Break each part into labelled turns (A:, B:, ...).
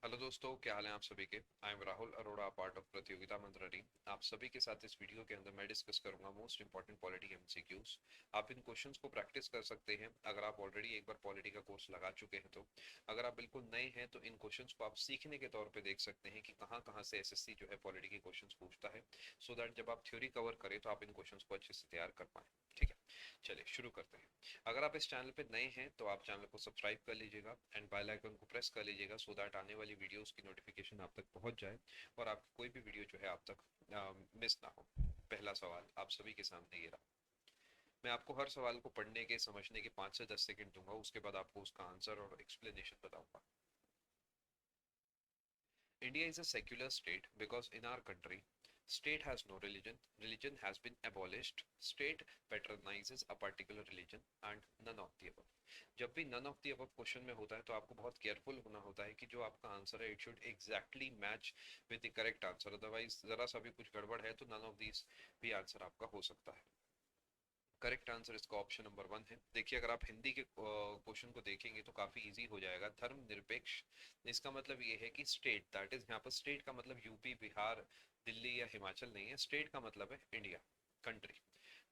A: Hello दोस्तों, क्या हाल है आप सभी के। I am Rahul Arora, part of प्रतियोगिता मंत्ररी। आप सभी के साथ इस वीडियो के अंदर मैं डिस्कस करूंगा मोस्ट इंपॉर्टेंट पॉलिटी एमसीक्यूज। आप इन क्वेश्चंस को प्रैक्टिस कर सकते हैं अगर आप ऑलरेडी एक बार पॉलिटी का कोर्स लगा चुके हैं तो। अगर आप बिल्कुल नए हैं तो इन क्वेश्चंस को आप सीखने के तौर पे देख सकते हैं कि कहाँ कहाँ से एसएससी जो है पॉलिटी के क्वेश्चंस पूछता है, सो दैट जब आप थ्योरी कवर करें तो आप इन क्वेश्चंस को अच्छे से तैयार कर पाए। ठीक है, चलिए शुरू करते हैं। अगर आप इस चैनल पे नए हैं तो आप चैनल को सब्सक्राइब कर लीजिएगा एंड बेल आइकन को प्रेस कर लीजिएगा, सो दैट आने वाली वीडियोस की नोटिफिकेशन आप तक पहुंच जाए और आपकी कोई भी वीडियो जो है आप तक मिस ना हो। पहला सवाल आप सभी के सामने ये रहा। मैं आपको हर सवाल को पढ़ने के समझने के 5 से 10 सेकंड दूंगा, उसके बाद आपको उसका आंसर और एक्सप्लेनेशन बताऊंगा। India is a secular state because in our country, state has no religion, religion has been abolished, state patronizes a particular religion and none of the above. जब भी none of the above question में होता है तो आपको बहुत careful होना होता है कि जो आपका आंसर है it should exactly match with the correct answer, otherwise जरा सा भी कुछ गड़बड़ है तो none of these भी आंसर आपका हो सकता है। करेक्ट आंसर इसका ऑप्शन नंबर 1 है। देखिए, अगर आप हिंदी के क्वेश्चन को देखेंगे तो काफी इजी हो जाएगा। धर्मनिरपेक्ष, इसका मतलब ये है कि स्टेट, दैट इज यहाँ पर स्टेट का मतलब यूपी, बिहार, दिल्ली या हिमाचल नहीं है। स्टेट का मतलब है इंडिया, कंट्री।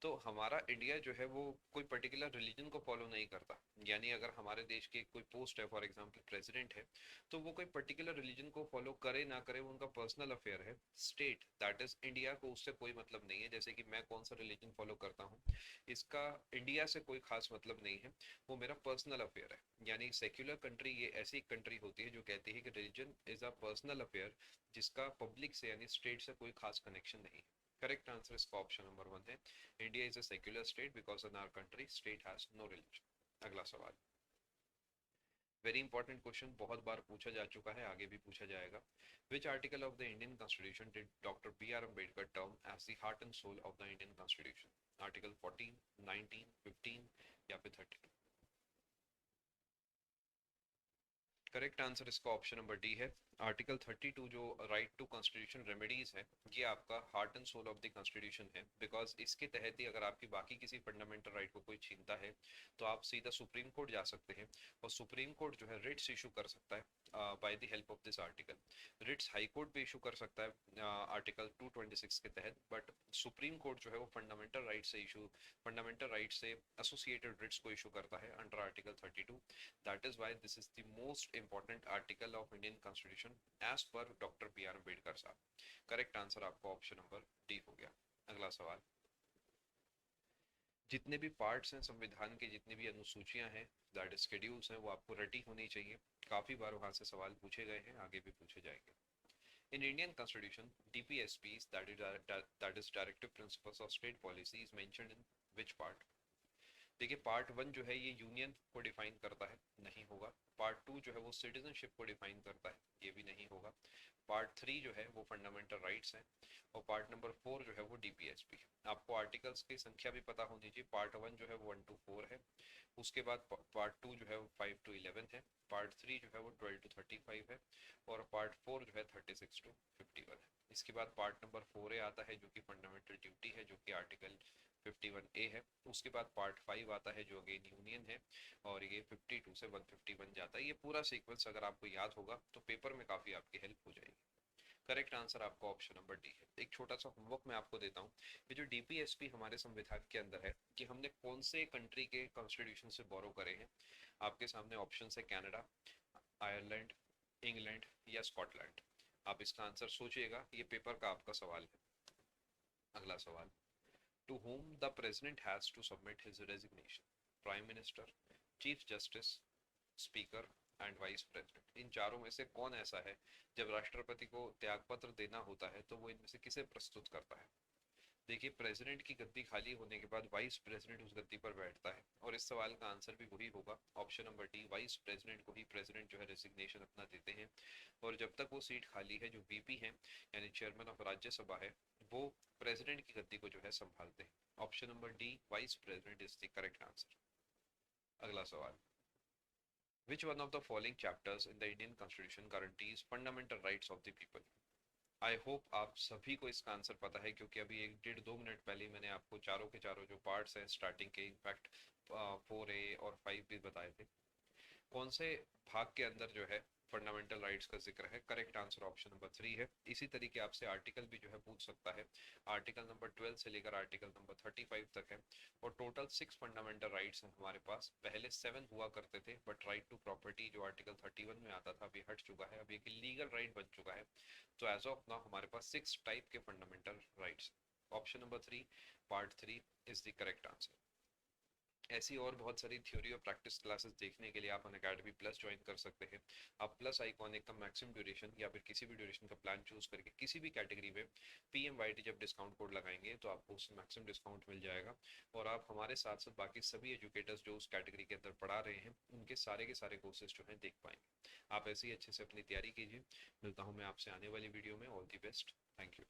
A: तो हमारा इंडिया जो है वो कोई पर्टिकुलर रिलीजन को फॉलो नहीं करता। यानी अगर हमारे देश की कोई पोस्ट है, फॉर एग्जांपल प्रेसिडेंट है, तो वो कोई पर्टिकुलर रिलीजन को फॉलो करे ना करे वो उनका पर्सनल अफेयर है। स्टेट दैट इज इंडिया को उससे कोई मतलब नहीं है। जैसे कि मैं कौन सा रिलीजन फॉलो करता हूँ, इसका इंडिया से कोई खास मतलब नहीं है, वो मेरा पर्सनल अफेयर है। यानी सेक्युलर कंट्री ये ऐसी कंट्री होती है जो कहती है कि religion is a personal affair, जिसका पब्लिक से यानी स्टेट से कोई खास कनेक्शन नहीं है। करेक्ट आंसर इसका ऑप्शन नंबर 1 है। India is a secular state because in our country state has no religion. अगला सवाल, वेरी इंपॉर्टेंट क्वेश्चन, बहुत बार पूछा जा चुका है, आगे भी पूछा जाएगा। Which article of the Indian constitution did doctor B R Ambedkar term as the heart and soul of the Indian constitution? Article 14, 19, 15 या फिर 30? करेक्ट आंसर इसका ऑप्शन नंबर डी है। आर्टिकल 32 जो राइट टू कॉन्स्टिट्यूशन रेमेडीज है, ये आपका heart and soul of the constitution है। Because इसके तहत ही अगर आपकी बाकी किसी फंडामेंटल राइट को कोई छीनता है तो आप सीधा सुप्रीम कोर्ट जा सकते हैं और सुप्रीम कोर्ट जो है रिट्स इशू कर सकता है by the help of this article. Writs high court भी इशू कर सकता है आर्टिकल 226 के तहत, बट सुप्रीम कोर्ट जो है वो फंडामेंटल राइट से एसोसिएटेड रिट्स को इशू करता है under article 32। That is why this is the most important article of Indian Constitution as per doctor B R Ambedkar sahab. Correct answer आपका ऑप्शन नंबर डी हो गया। अगला सवाल, जितने भी पार्ट्स हैं संविधान के, जितनी भी अनुसूचियां हैं, दैट शेड्यूल्स हैं, वो आपको रटी होनी चाहिए। काफी बार वहां से सवाल पूछे गए हैं, आगे भी पूछे जाएंगे। In Indian constitution DPSPs, that is directive principles of state policy, is mentioned in which part? देखिए, पार्ट 1 जो है ये यूनियन को डिफाइन करता है, नहीं होगा। पार्ट 2 जो है वो सिटीजनशिप को डिफाइन करता है, ये भी नहीं होगा। पार्ट 3 जो है वो फंडामेंटल राइट्स है और पार्ट नंबर 4 जो है वो डीपीएसपी। आपको आर्टिकल्स की संख्या भी पता होनी चाहिए। पार्ट 1 जो है वो 1 to 4 है, उसके बाद पार्ट 2 जो है वो 5 to 11 है, पार्ट 3 जो है वो 12 to 35 है और पार्ट 4 जो है 36 to 51 है। इसके बाद पार्ट नंबर 4 आता है जो कि फंडामेंटल ड्यूटी है, जो कि आर्टिकल 51A है। उसके बाद पार्ट 5 आता है जो अगेन यूनियन है और ये 52 से 151 जाता है। ये पूरा सीक्वेंस अगर आपको याद होगा तो पेपर में काफी आपकी हेल्प हो जाएगी। करेक्ट आंसर आपका ऑप्शन नंबर डी है। एक छोटा सा होमवर्क मैं आपको देता हूँ। ये जो डीपीएसपी हमारे संविधान के अंदर है कि हमने कौन से कंट्री के कॉन्स्टिट्यूशन से बोरो करे हैं। आपके सामने ऑप्शन है कैनेडा, आयरलैंड, इंग्लैंड या स्कॉटलैंड। आप इसका आंसर सोचिएगा, ये पेपर का आपका सवाल है। अगला सवाल, to whom the president has to submit his resignation? Prime Minister, Chief Justice, Speaker and vice president. इन चारों में से कौन ऐसा है जब राष्ट्रपति को त्यागपत्र देना होता है तो वो इनमें से किसे प्रस्तुत करता है? देखिए, प्रेसिडेंट की गद्दी खाली होने के बाद वाइस प्रेसिडेंट उस गद्दी पर बैठता है और इस सवाल का आंसर भी वही होगा, option number D. Vice president को ही प्रेसिडेंट जो है रेजिग्नेशन अपना देते हैं और जब तक वो सीट खाली है, जो वीपी है यानी चेयरमैन ऑफ राज्यसभा है, वो प्रेसिडेंट की गद्दी को जो है संभालते हैं। Option number D, vice president is the correct answer. अगला सवाल, which one of the following chapters in the Indian Constitution guarantees fundamental rights of the people? I hope आप सभी को इसका आंसर पता है क्योंकि अभी 1 डेढ़ 2 मिनट पहले मैंने आपको चारों के चारों जो पार्ट्स हैं स्टार्टिंग के, इनफैक्ट 4A और 5 भी बताए थे। कौन से भाग के अंदर जो है फंडामेंटल राइट्स का जिक्र है। करेक्ट आंसर ऑप्शन नंबर 3 है। इसी तरीके आपसे आर्टिकल भी जो है पूछ सकता है। आर्टिकल नंबर 12 से लेकर आर्टिकल नंबर 35 तक है और टोटल 6 फंडामेंटल राइट्स हैं हमारे पास। पहले 7 हुआ करते थे, बट राइट टू प्रॉपर्टी जो आर्टिकल 31 में आता था अभी हट चुका है, अभी एक लीगल राइट बन चुका है। तो एज ऑफ नाउ हमारे पास 6 टाइप के fundamental rights. Option number 3 part 3 is the correct answer. ऐसी और बहुत सारी थ्योरी और प्रैक्टिस क्लासेस देखने के लिए आप अनअकैडमी प्लस ज्वाइन कर सकते हैं। आप प्लस आइकॉन एकदम मैक्सिमम ड्यूरेशन या फिर किसी भी ड्यूरेशन का प्लान चूज करके किसी भी कैटेगरी में PMYT जब डिस्काउंट कोड लगाएंगे तो आपको उससे मैक्सिमम डिस्काउंट मिल जाएगा। और आप हमारे साथ साथ बाकी सभी एजुकेटर्स जो उस कैटेगरी के अंदर पढ़ा रहे हैं उनके सारे के सारे कोर्सेज जो हैं देख पाएंगे। आप ऐसे ही अच्छे से अपनी तैयारी कीजिए। मिलता हूँ मैं आपसे आने वाली वीडियो में। All the best. Thank you.